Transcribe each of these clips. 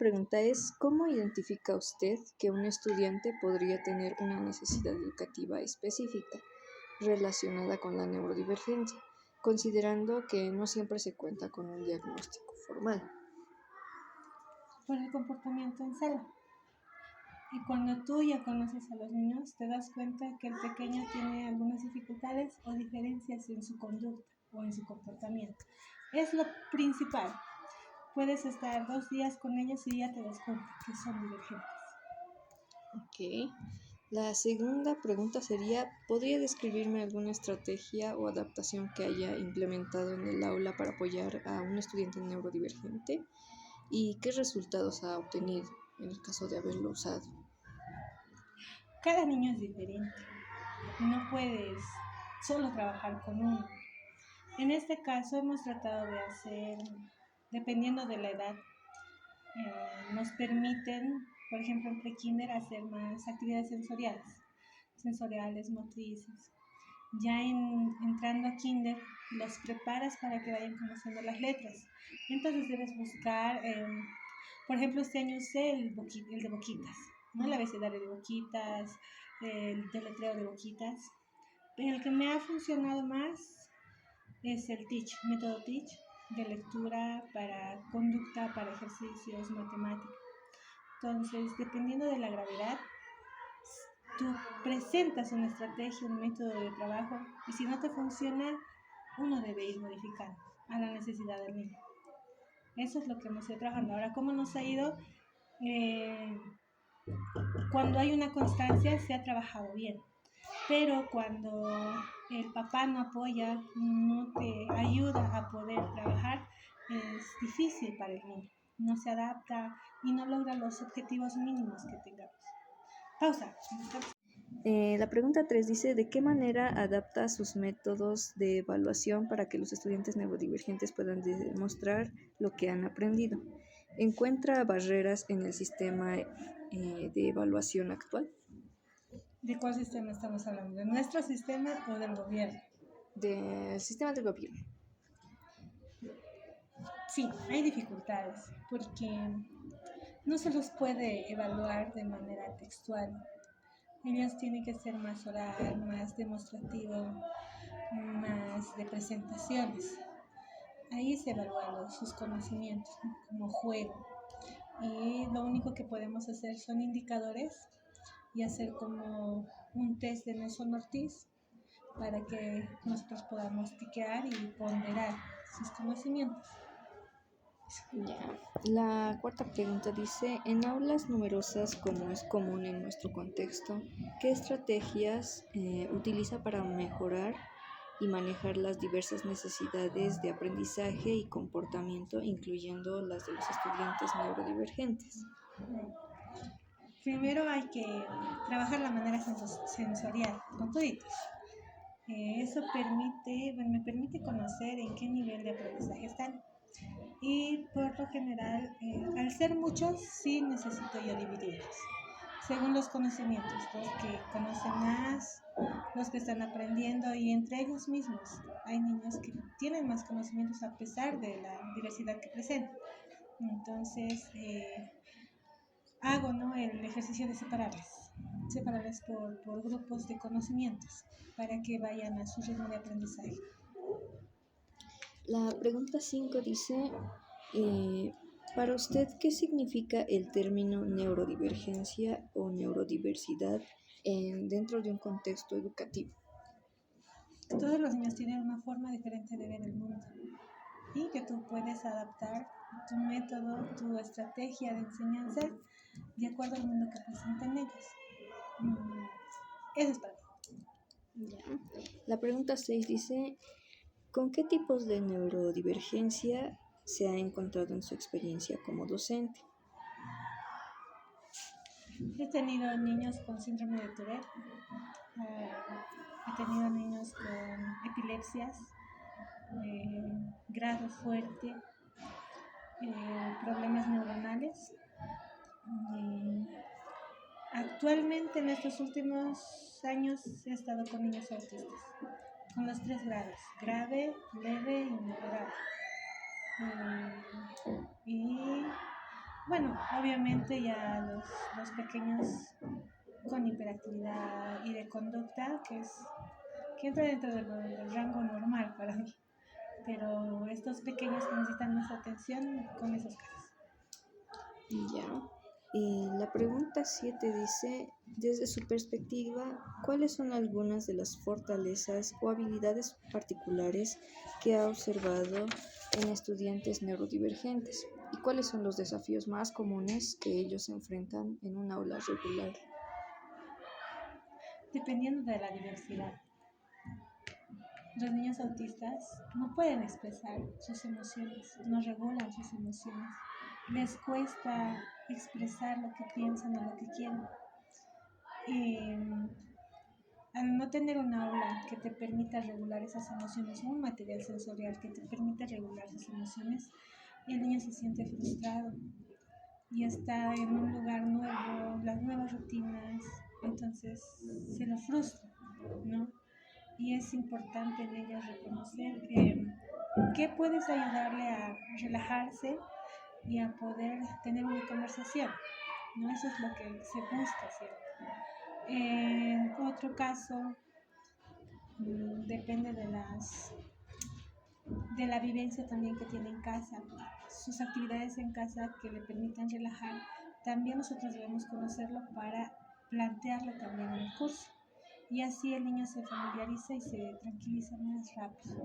pregunta es, ¿cómo identifica usted que un estudiante podría tener una necesidad educativa específica relacionada con la neurodivergencia, considerando que no siempre se cuenta con un diagnóstico formal? Por el comportamiento en sala. Y cuando tú ya conoces a los niños, te das cuenta que el pequeño tiene algunas dificultades o diferencias en su conducta o en su comportamiento. Es lo principal. Puedes estar 2 días con ellos y ya te das cuenta que son divergentes. Ok. La segunda pregunta sería, ¿podría describirme alguna estrategia o adaptación que haya implementado en el aula para apoyar a un estudiante neurodivergente? ¿Y qué resultados ha obtenido en el caso de haberlo usado? Cada niño es diferente. No puedes solo trabajar con uno. En este caso hemos tratado de hacer, dependiendo de la edad, nos permiten, por ejemplo, en prekinder hacer más actividades sensoriales, motrices. Ya entrando a kinder, los preparas para que vayan conociendo las letras. Entonces debes buscar, por ejemplo, este año usé el de boquitas, ¿no? El abecedario de boquitas, el deletreo de boquitas. El que me ha funcionado más es el método Teach, de lectura para conducta, para ejercicios, matemáticas. Entonces, dependiendo de la gravedad, tú presentas una estrategia, un método de trabajo, y si no te funciona, uno debe ir modificando a la necesidad del niño. Eso es lo que hemos ido trabajando. Ahora, ¿cómo nos ha ido? Cuando hay una constancia, se ha trabajado bien. Pero cuando el papá no apoya, no te ayuda a poder trabajar, es difícil para el niño. No se adapta y no logra los objetivos mínimos que tengamos. Pausa. La pregunta 3 dice, ¿de qué manera adapta sus métodos de evaluación para que los estudiantes neurodivergentes puedan demostrar lo que han aprendido? ¿Encuentra barreras en el sistema de evaluación actual? ¿De cuál sistema estamos hablando? ¿De nuestro sistema o del gobierno? Del sistema del gobierno. Sí, hay dificultades porque no se los puede evaluar de manera textual. Ellos tienen que ser más oral, más demostrativo, más de presentaciones. Ahí se evalúan sus conocimientos como juego. Y lo único que podemos hacer son indicadores y hacer como un test de Nelson Ortiz para que nosotros podamos tiquear y ponderar sus conocimientos. Ya. La cuarta pregunta dice, en aulas numerosas como es común en nuestro contexto, ¿qué estrategias utiliza para mejorar y manejar las diversas necesidades de aprendizaje y comportamiento, incluyendo las de los estudiantes neurodivergentes? Primero hay que trabajar la manera sensorial con toditos. Eso me permite conocer en qué nivel de aprendizaje están. Y por lo general, al ser muchos, sí necesito yo dividirlos según los conocimientos, los que conocen más, los que están aprendiendo y entre ellos mismos. Hay niños que tienen más conocimientos a pesar de la diversidad que presentan. Entonces, hago, ¿no?, el ejercicio de separarles por grupos de conocimientos para que vayan a su ritmo de aprendizaje. La pregunta 5 dice, para usted, ¿qué significa el término neurodivergencia o neurodiversidad dentro de un contexto educativo? Todos los niños tienen una forma diferente de ver el mundo y que tú puedes adaptar tu método, tu estrategia de enseñanza de acuerdo al mundo que presentan ellos. Eso es para mí. Ya. La pregunta 6 dice, ¿con qué tipos de neurodivergencia se ha encontrado en su experiencia como docente? He tenido niños con síndrome de Tourette, he tenido niños con epilepsias, grado fuerte, problemas neuronales. Actualmente, en estos últimos años, he estado con niños autistas, con los 3 grados, grave, leve y moderado. Y Bueno, obviamente ya los pequeños con hiperactividad y de conducta, que entra dentro del rango normal para mí, pero estos pequeños que necesitan más atención con esos casos. Ya. Y la pregunta 7 dice, desde su perspectiva, ¿cuáles son algunas de las fortalezas o habilidades particulares que ha observado en estudiantes neurodivergentes? ¿Y cuáles son los desafíos más comunes que ellos enfrentan en un aula regular? Dependiendo de la diversidad, los niños autistas no pueden expresar sus emociones, no regulan sus emociones, les cuesta expresar lo que piensan o lo que quieren. Y al no tener un aula que te permita regular esas emociones o un material sensorial que te permita regular sus emociones, el niño se siente frustrado y está en un lugar nuevo, las nuevas rutinas, entonces se lo frustra, ¿no? Y es importante en ellos reconocer que puedes ayudarle a relajarse y a poder tener una conversación, ¿no? Eso es lo que se busca, ¿cierto? En otro caso, depende de la vivencia también que tiene en casa, sus actividades en casa que le permitan relajar. También nosotros debemos conocerlo para plantearlo también en el curso. Y así el niño se familiariza y se tranquiliza más rápido.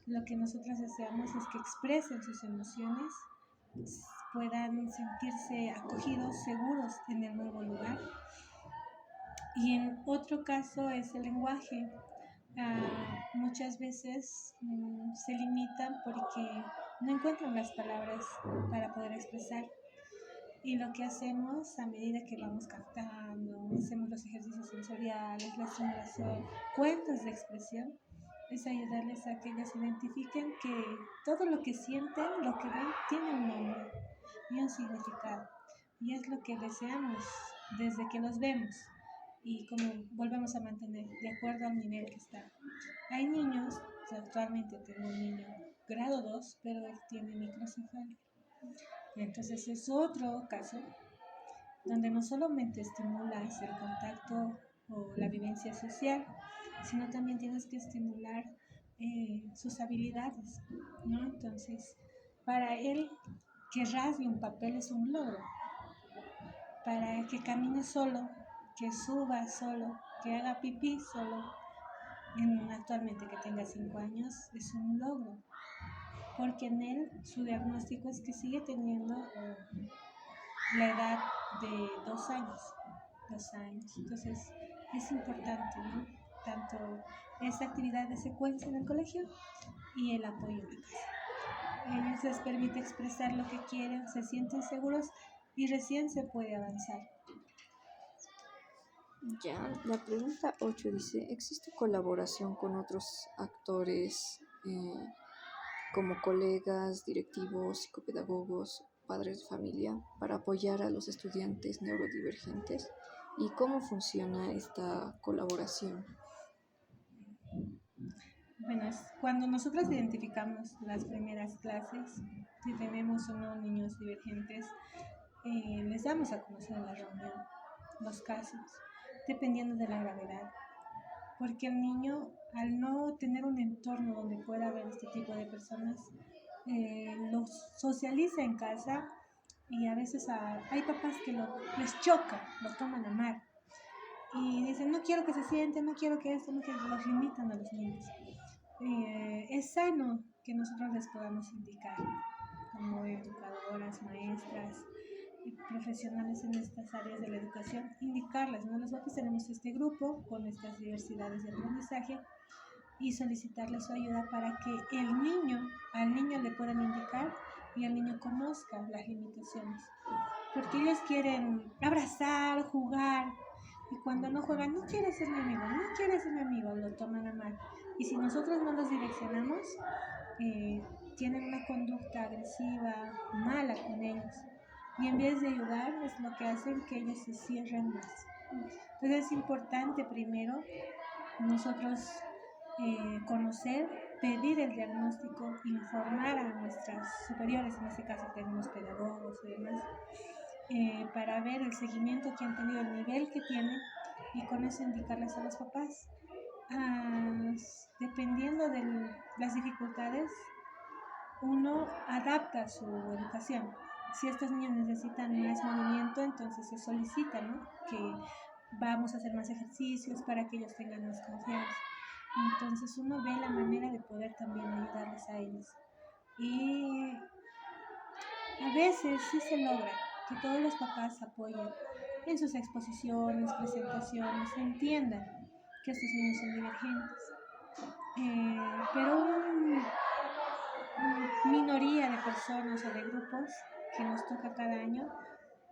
Lo que nosotros deseamos es que expresen sus emociones, puedan sentirse acogidos, seguros en el nuevo lugar. Y en otro caso es el lenguaje. Muchas veces se limitan porque no encuentran las palabras para poder expresar. Y lo que hacemos a medida que vamos captando, hacemos los ejercicios sensoriales, la estimulación, cuentos de expresión, es ayudarles a que ellos identifiquen que todo lo que sienten, lo que ven, tiene un nombre y un significado. Y es lo que deseamos desde que los vemos y como volvemos a mantener de acuerdo al nivel que está. Hay niños, actualmente tengo un niño grado 2, pero él tiene microcefalia. Entonces es otro caso donde no solamente estimulas el contacto o la vivencia social, sino también tienes que estimular sus habilidades, ¿no? Entonces, para él, que rasgue un papel es un logro. Para que camine solo, que suba solo, que haga pipí solo, actualmente que tenga 5 años, es un logro. Porque en él su diagnóstico es que sigue teniendo la edad de 2 años. 2 años. Entonces es importante, ¿no? Tanto esta actividad de secuencia en el colegio y el apoyo en la casa. Ellos les permite expresar lo que quieren, se sienten seguros y recién se puede avanzar. Ya, la pregunta 8 dice, ¿existe colaboración con otros actores como colegas, directivos, psicopedagogos, padres de familia para apoyar a los estudiantes neurodivergentes? ¿Y cómo funciona esta colaboración? Bueno, es cuando nosotros identificamos las primeras clases, si tenemos o no niños divergentes, les damos a conocer en la reunión los casos, dependiendo de la gravedad. Porque el niño, al no tener un entorno donde pueda haber este tipo de personas, lo socializa en casa y a veces hay papás que les choca, lo toman a mal y dicen, no quiero que se sienten, no quiero que esto, no quiero, los limitan a los niños. Es sano que nosotros les podamos indicar como educadoras, maestras y profesionales en estas áreas de la educación, indicarles, ¿no? Nosotros tenemos este grupo con estas diversidades de aprendizaje y solicitarle su ayuda para que al niño le puedan indicar y el niño conozca las limitaciones. Porque ellos quieren abrazar, jugar, y cuando no juegan, no quiere ser mi amigo, no quiere ser mi amigo, lo toman a mal. Y si nosotros no los direccionamos, tienen una conducta agresiva, mala con ellos. Y en vez de ayudar, es lo que hacen que ellos se cierren más. Entonces es importante primero nosotros conocer pedir el diagnóstico, informar a nuestras superiores, en este caso tenemos pedagogos y demás, para ver el seguimiento que han tenido, el nivel que tienen, y con eso indicarles a los papás. Ah, dependiendo de las dificultades, uno adapta su educación. Si estos niños necesitan más movimiento, entonces se solicita, ¿no?, que vamos a hacer más ejercicios para que ellos tengan más confianza. Entonces uno ve la manera de poder también ayudarles a ellos. Y a veces sí se logra que todos los papás apoyen en sus exposiciones, presentaciones, entiendan que estos niños son divergentes. Pero minoría de personas o de grupos que nos toca cada año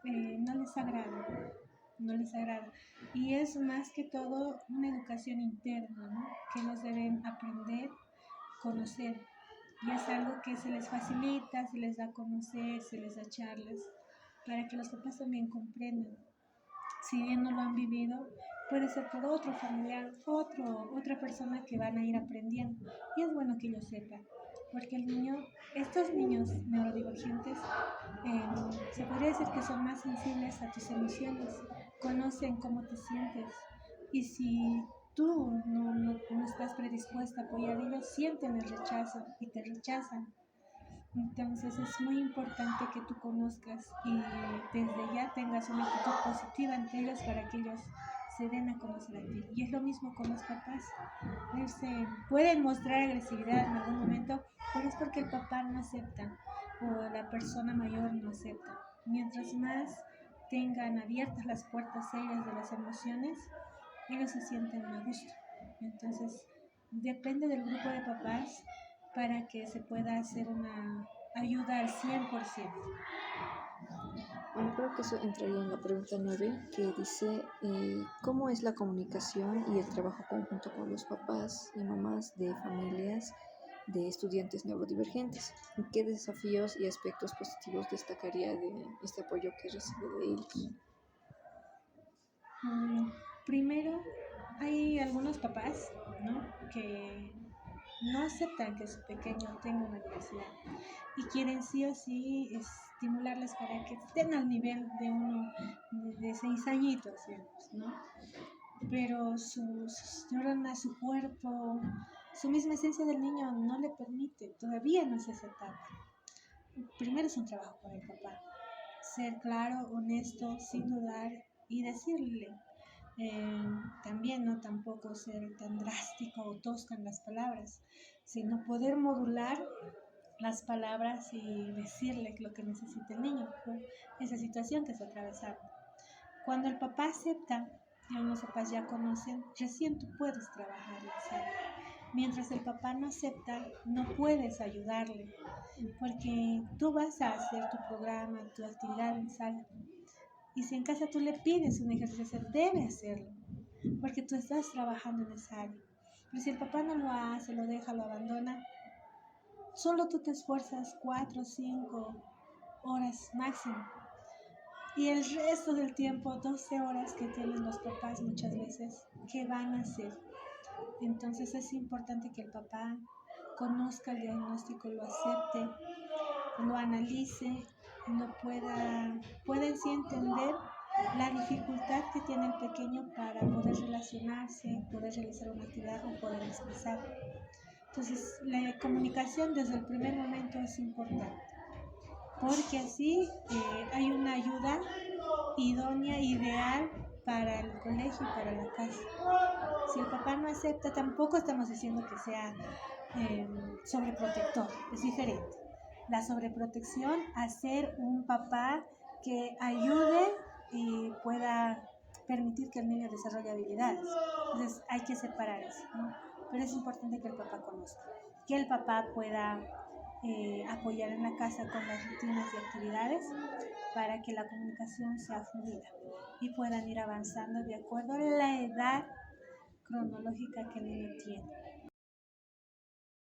no les agrada, no les agrada. Y es más que todo una educación interna, ¿no?, que ellos deben aprender, conocer. Y es algo que se les facilita, se les da a conocer, se les da charlas, para que los papás también comprendan. Si bien no lo han vivido, puede ser por otro familiar, otra persona que van a ir aprendiendo. Y es bueno que ellos sepan, porque estos niños neurodivergentes, se podría decir que son más sensibles a tus emociones, conocen cómo te sientes. Y si tú no estás predispuesta a apoyar, ellos sienten el rechazo y te rechazan. Entonces es muy importante que tú conozcas y desde ya tengas una actitud positiva ante ellos para que ellos se den a conocer a ti. Y es lo mismo con los papás. Pueden mostrar agresividad en algún momento, pero es porque el papá no acepta o la persona mayor no acepta. Mientras más tengan abiertas las puertas ellas de las emociones, ellos se sienten a gusto. Entonces depende del grupo de papás para que se pueda hacer una ayuda al 100%. Bueno, creo que eso entraría en la pregunta 9, que dice cómo es la comunicación y el trabajo conjunto con los papás y mamás de familias de estudiantes neurodivergentes. ¿Qué desafíos y aspectos positivos destacaría de este apoyo que recibe de ellos? Primero, hay algunos papás, ¿no?, que no aceptan que su pequeño tenga una diversidad y quieren sí o sí estimularles para que estén al nivel de uno de 6 añitos, digamos, ¿no? Pero sus neuronas, su cuerpo, su misma esencia del niño no le permite, todavía no es esa etapa. Primero es un trabajo con el papá, ser claro, honesto, sin dudar y decirle. También no tampoco ser tan drástico o tosco en las palabras, sino poder modular las palabras y decirle lo que necesita el niño por esa situación que está atravesando. Cuando el papá acepta, y algunos papás ya conocen, recién tú puedes trabajar la sala. Mientras el papá no acepta, no puedes ayudarle, porque tú vas a hacer tu programa, tu actividad en sala. Y si en casa tú le pides un ejercicio, debe hacerlo, porque tú estás trabajando en esa área. Pero si el papá no lo hace, lo deja, lo abandona, solo tú te esfuerzas 4 o 5 horas máximo. Y el resto del tiempo, 12 horas que tienen los papás muchas veces, ¿qué van a hacer? Entonces es importante que el papá conozca el diagnóstico, lo acepte, lo analice, lo pueda en sí entender la dificultad que tiene el pequeño para poder relacionarse, poder realizar una actividad o poder expresar. Entonces la comunicación desde el primer momento es importante, porque así hay una ayuda idónea, ideal para el colegio y para la casa. Si el papá no acepta, tampoco estamos diciendo que sea sobreprotector, es diferente. La sobreprotección a ser un papá que ayude y pueda permitir que el niño desarrolle habilidades. Entonces hay que separar eso, ¿no? Pero es importante que el papá conozca, que el papá pueda apoyar en la casa con las rutinas y actividades para que la comunicación sea fluida y puedan ir avanzando de acuerdo a la edad cronológica que el niño tiene.